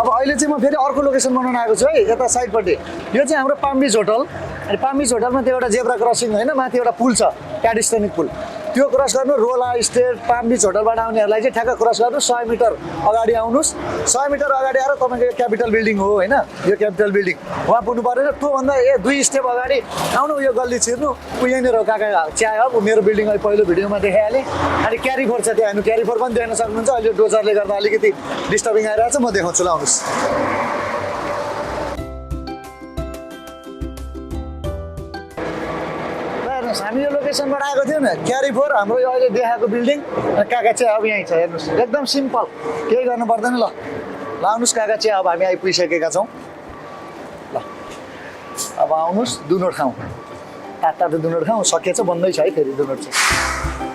अब अहिले चाहिँ म फेरि अर्को लोकेसन बनाउन आएको छु है, यता साइडपट्टि। यो चाहिँ हाम्रो पाम बिच होटल। अनि पाम बिच होटलमा त्यो एउटा जेब्रा क्रसिङ होइन, माथि एउटा पुल छ, प्याडिस्टनिक पुल। त्यो क्रस गर्नु, रोला स्टेट पाम बिच होटलबाट आउनेहरूलाई चाहिँ ठ्याक्क क्रस गर्नु, 100 मिटर अगाडि आउनुहोस्। 100 मिटर अगाडि आएर तपाईँको यो क्यापिटल बिल्डिङ हो होइन, यो क्यापिटल बिल्डिङ वहाँ पुग्नु परेन। त्योभन्दा 2 स्टेप अगाडि आउनु, यो गल्ली छिर्नु, यहीँनिर हो काका चिया हब। मेरो बिल्डिङ अहिले पहिलो भिडियोमा देखाइहालेँ। अनि क्यारी फोर छ त्यहाँ हेर्नु, क्यारी फोर पनि देख्न सक्नुहुन्छ। अहिले डोजरले गर्दा अलिकति डिस्टर्बिङ आइरहेको छ, म देखाउँछु ल, आउनुहोस्। हामी यो लोकेसनबाट आएको थियौँ न, क्यारी फोर हाम्रो यो अहिले देखाएको बिल्डिङ। काका चिया अब यहीँ छ, हेर्नुहोस्, एकदम सिम्पल, केही गर्नु पर्दैन। ल आउनुहोस् काका चिया, अब हामी आइपुगिसकेका छौँ। ल अब आउनुहोस्, दुनोट खाउँ, तातो दुनोट खाउँ। सकिएछ, बन्दैछ है फेरि दुनोट चाहिँ।